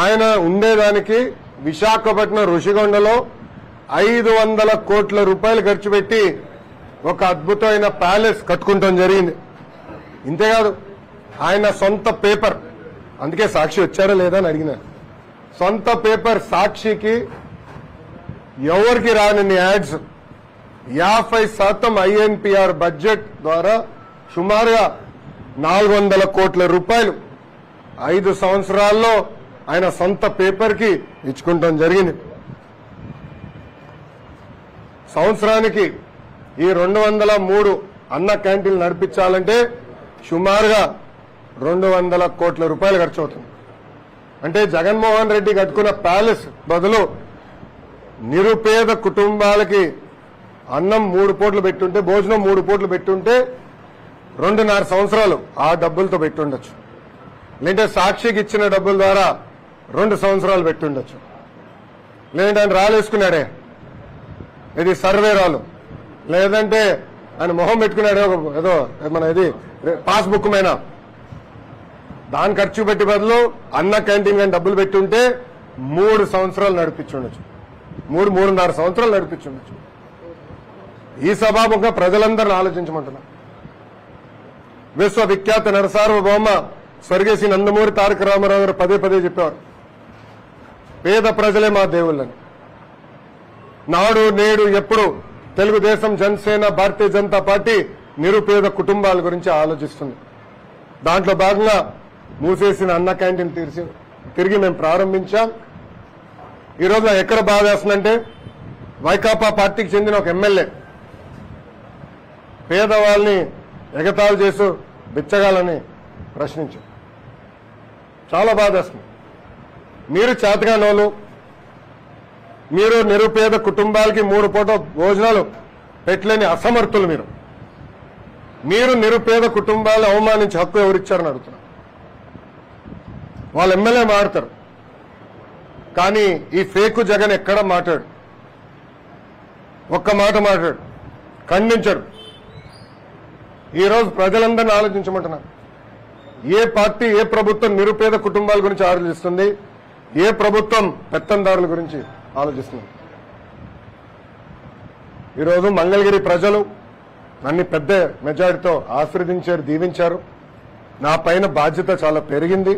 ఆయన ఉండేదానికి విశాఖపట్నం ఋషికొండలో 500 కోట్ల రూపాయలు ఖర్చు పెట్టి ఒక అద్భుతమైన ప్యాలెస్ కట్టుకుంటాం జరిగింది. ఇంతేకాదు ఆయన సొంత పేపర్, అందుకే సాక్షి వచ్చారా లేదా అని అడిగిన, సొంత పేపర్ సాక్షికి ఎవరికి రాని యాడ్స్ 50% ఐఎన్పిఆర్ బడ్జెట్ ద్వారా సుమారుగా 400 కోట్ల రూపాయలు 5 సంవత్సరాల్లో ఆయన సొంత పేపర్ కి ఇచ్చుకుంటాం జరిగింది. సంవత్సరానికి ఈ 203 అన్న క్యాంటీన్లు నడిపించాలంటే సుమారుగా 200 కోట్ల రూపాయలు ఖర్చు అవుతుంది. అంటే జగన్మోహన్ రెడ్డి కట్టుకున్న ప్యాలెస్ బదులు నిరుపేద కుటుంబాలకి అన్నం 3 పూటలు పెట్టుంటే, భోజనం 3 పూటలు పెట్టుంటే 2.5 సంవత్సరాలు ఆ డబ్బులతో పెట్టుండొచ్చు. లేదంటే సాక్షికి ఇచ్చిన డబ్బుల ద్వారా 2 సంవత్సరాలు పెట్టుండొచ్చు. లేదంటే ఆయన రాలేసుకున్నాడే, ఇది సర్వే రాలు, లేదంటే ఆయన మొహం పెట్టుకున్నాడే ఏదో మన ఇది పాస్బుక్ మైన, దాని ఖర్చు పెట్టి బదులు అన్న క్యాంటీన్ కానీ డబ్బులు పెట్టుంటే 3 సంవత్సరాలు నడిపించుండొచ్చు, 3.5 సంవత్సరాలు నడిపించుండొచ్చు. ఈ సభాముఖంగా ప్రజలందరినీ ఆలోచించమంటున్నా. విశ్వవిఖ్యాత నరసార్వభౌమ స్వర్గీయ శ్రీ నందమూరి తారక రామారావు గారు పదే పదే చెప్పేవారు, పేద ప్రజలే మా దేవుళ్ళని. నాడు నేడు ఎప్పుడు తెలుగుదేశం, జనసేన, భారతీయ జనతా పార్టీ నిరుపేద కుటుంబాల గురించి ఆలోచిస్తుంది. దాంట్లో భాగంగా మూసేసిన అన్న క్యాంటీన్ తిరిగి మేము ప్రారంభించాం. ఈరోజు ఎక్కడ బాధ వేస్తుందంటే, వైకాపా పార్టీకి చెందిన ఒక ఎమ్మెల్యే పేదవాళ్ళని ఎగతాళి చేస్తూ బిచ్చగాలని ప్రశ్నించారు. చాలా బాధ వేస్తుంది. మీరు చేతగానోళ్ళు, మీరు నిరుపేద కుటుంబాలకి 3 పూట భోజనాలు పెట్టలేని అసమర్థులు. మీరు నిరుపేద కుటుంబాలను అవమానించే హక్కు ఎవరిచ్చారని అడుగుతున్నారు. వాళ్ళ ఎమ్మెల్యే మాట్లాడతారు, కానీ ఈ ఫేకు జగన్ ఎక్కడ మాట్లాడు, ఒక్క మాట మాట్లాడు, ఖండించడు. ఈరోజు ప్రజలందరినీ ఆలోచించమంటున్నారు. ఏ పార్టీ, ఏ ప్రభుత్వం నిరుపేద కుటుంబాల గురించి ఆలోచిస్తుంది? ఏ ప్రభుత్వం పెత్తందారుల గురించి ఆలోచిస్తుంది? ఈరోజు మంగళగిరి ప్రజలు నన్ను పెద్ద మెజారిటీతో ఆశీర్వదించారు, దీవించారు. నా పైన బాధ్యత చాలా పెరిగింది.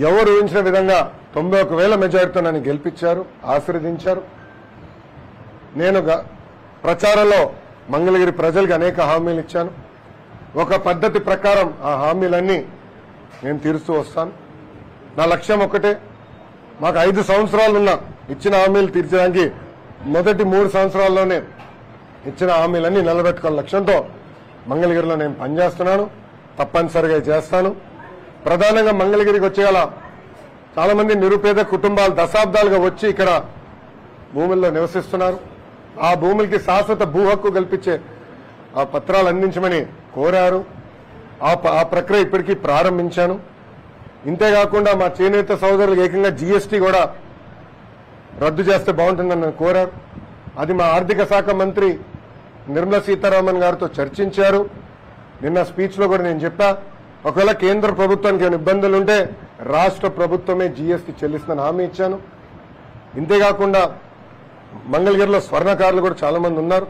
ఎవరు ఊహించిన విధంగా 91,000 మెజారిటీతో నన్ను గెలిపించారు, ఆశీర్వదించారు. నేను ప్రచారంలో మంగళగిరి ప్రజలకు అనేక హామీలు ఇచ్చాను. ఒక పద్ధతి ప్రకారం ఆ హామీలన్నీ నేను తీరుస్తూ వస్తాను. నా లక్ష్యం ఒక్కటే, మాకు 5 సంవత్సరాలున్న ఇచ్చిన హామీలు తీర్చడానికి మొదటి 3 సంవత్సరాల్లోనే ఇచ్చిన హామీలన్నీ నిలబెట్టుకోవాల లక్ష్యంతో మంగళగిరిలో నేను పనిచేస్తున్నాను. తప్పనిసరిగా చేస్తాను. ప్రధానంగా మంగళగిరికి వచ్చేయాల చాలా మంది నిరుపేద కుటుంబాలు దశాబ్దాలుగా వచ్చి ఇక్కడ భూముల్లో నివసిస్తున్నారు. ఆ భూములకి శాశ్వత భూ హక్కు కల్పించే ఆ పత్రాలు అందించమని కోరారు. ఆ ప్రక్రియ ఇప్పటికీ ప్రారంభించాను. ఇంతేకాకుండా మా చేనేత సోదరులకు ఏకంగా జీఎస్టీ కూడా రద్దు చేస్తే బాగుంటుందని నన్ను కోరారు. అది మా ఆర్థిక శాఖ మంత్రి నిర్మలా సీతారామన్ గారితో చర్చించారు. నిన్న స్పీచ్ లో కూడా నేను చెప్పా, ఒకవేళ కేంద్ర ప్రభుత్వానికి ఏమైనా ఇబ్బందులు ఉంటే రాష్ట్ర ప్రభుత్వమే జీఎస్టీ చెల్లిస్తుందని హామీ ఇచ్చాను. ఇంతేకాకుండా మంగళగిరిలో స్వర్ణకారులు కూడా చాలా మంది ఉన్నారు.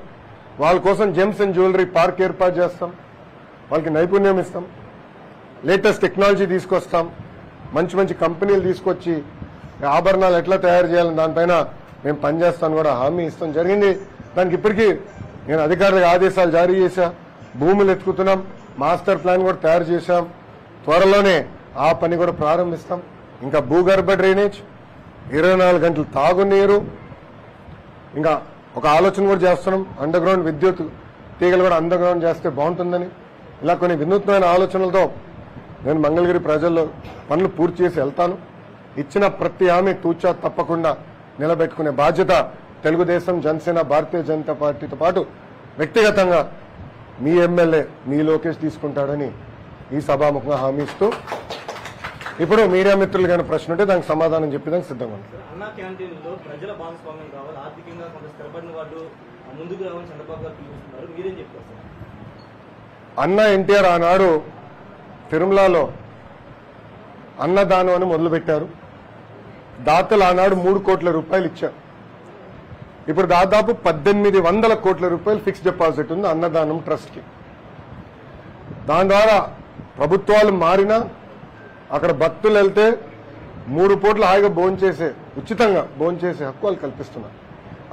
వాళ్ళ కోసం జెమ్స్ అండ్ జ్యువెలరీ పార్క్ ఏర్పాటు చేస్తాం. వాళ్ళకి నైపుణ్యం ఇస్తాం, లేటెస్ట్ టెక్నాలజీ తీసుకొస్తాం, మంచి మంచి కంపెనీలు తీసుకొచ్చి ఆభరణాలు ఎట్లా తయారు చేయాలని దానిపైన మేము పనిచేస్తాను కూడా హామీ ఇస్తాం జరిగింది. దానికి ఇప్పటికీ నేను అధికారులకు ఆదేశాలు జారీ చేశా. భూములు ఎత్తుకుతున్నాం, మాస్టర్ ప్లాన్ కూడా తయారు చేశాం. త్వరలోనే ఆ పని కూడా ప్రారంభిస్తాం. ఇంకా భూగర్భ డ్రైనేజ్, 24 గంటలు తాగునీరు, ఇంకా ఒక ఆలోచన కూడా చేస్తున్నాం, అండర్ గ్రౌండ్ విద్యుత్ తీగలు కూడా అండర్ గ్రౌండ్ చేస్తే బాగుంటుందని. ఇలా కొన్ని వినూత్నమైన ఆలోచనలతో నేను మంగళగిరి ప్రజల్లో పనులు పూర్తి చేసి వెళ్తాను. ఇచ్చిన ప్రతి హామీ తూచా తప్పకుండా నిలబెట్టుకునే బాధ్యత తెలుగుదేశం, జనసేన, భారతీయ జనతా పార్టీతో పాటు వ్యక్తిగతంగా మీ ఎమ్మెల్యే మీ లోకేష్ తీసుకుంటాడని ఈ సభాముఖంగా హామీ ఇస్తూ, ఇప్పుడు మీడియా మిత్రులు కానీ ప్రశ్న ఉంటే దానికి సమాధానం చెప్పేదానికి సిద్ధంగా ఉంది. అన్నా క్యాంటీన్లో ప్రజల భాగస్వామ్యం కావాలి, ఆర్థికంగా కొంత స్థిరపడిన వాళ్ళు ముందుకు రావాలని చంద్రబాబు గారు పిలుస్తున్నారు, మీరేం చెప్తారు సార్? అన్న ఎన్టీఆర్ ఆనాడు తిరుమలలో అన్నదానం అని మొదలుపెట్టారు. దాతలు ఆనాడు 3 కోట్ల రూపాయలు ఇచ్చారు. ఇప్పుడు దాదాపు 1800 కోట్ల రూపాయలు ఫిక్స్డ్ డిపాజిట్ ఉంది అన్నదానం ట్రస్ట్ కి. దాని ద్వారా ప్రభుత్వాలు మారినా అక్కడ భక్తులు వెళ్తే 3 పూట్ల హాయిగా భోంచేసే, ఉచితంగా భోంచేసే హక్కు వాళ్ళు కల్పిస్తున్నారు.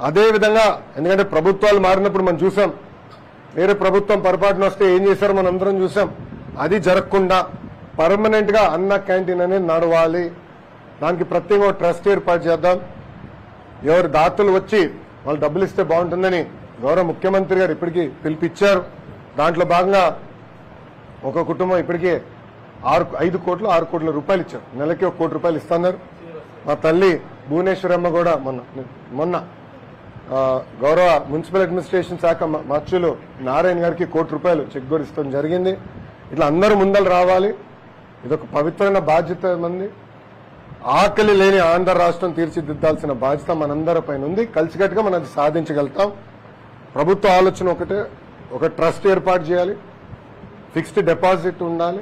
అదేవిధంగా ఎందుకంటే ప్రభుత్వాలు మారినప్పుడు మనం చూసాం, వేరే ప్రభుత్వం పొరపాటున వస్తే ఏం చేశారో మనం అందరం చూసాం. అది జరగకుండా పర్మనెంట్ గా అన్న క్యాంటీన్ అనేది నడవాలి. దానికి ప్రత్యేకంగా ట్రస్ట్ ఏర్పాటు చేద్దాం. ఎవరు దాతలు వచ్చి వాళ్ళు డబ్బులు ఇస్తే బాగుంటుందని గౌరవ ముఖ్యమంత్రి గారు ఇప్పటికీ పిలిపిచ్చారు. దాంట్లో భాగంగా ఒక కుటుంబం ఇప్పటికే 6 కోట్ల రూపాయలు ఇచ్చారు. నెలకి 1 కోటి రూపాయలు ఇస్తున్నారు. మా తల్లి భువనేశ్వరమ్మ కూడా మొన్న గౌరవ మున్సిపల్ అడ్మినిస్ట్రేషన్ శాఖ మార్చులు నారాయణ గారికి 1 కోటి రూపాయలు చెక్ కూడా ఇస్తాం జరిగింది. ఇట్లా అందరూ ముందలు రావాలి. ఇదొక పవిత్రమైన బాధ్యత మంది. ఆకలి లేని ఆంధ్ర రాష్ట్రం తీర్చిదిద్దాల్సిన బాధ్యత మనందరి పైన ఉంది. కలిసికట్టుగా మనం అది సాధించగలుగుతాం. ప్రభుత్వ ఆలోచన ఒకటే, ఒక ట్రస్ట్ ఏర్పాటు చేయాలి, ఫిక్స్డ్ డిపాజిట్ ఉండాలి.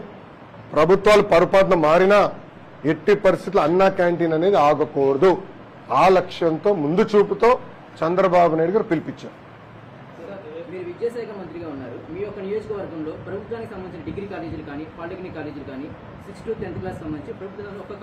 ప్రభుత్వాలు పొరపాటున మారినా ఎట్టి పరిస్థితుల్లో అన్నా క్యాంటీన్ అనేది ఆగకూడదు. ఆ లక్ష్యంతో ముందు చూపుతో చంద్రబాబు నాయుడు గారు పిలిపించారు. మీరు విద్యాశాఖ మంత్రిగా ఉన్నారు. మీ యొక్క నియోజకవర్గంలో ప్రభుత్వానికి సంబంధించిన డిగ్రీ కాలేజీలు కానీ, పాలిటెక్నిక్ కాలేజీలు కానీ 6 to 10th క్లాస్ సంబంధించి ప్రభుత్వం ఒక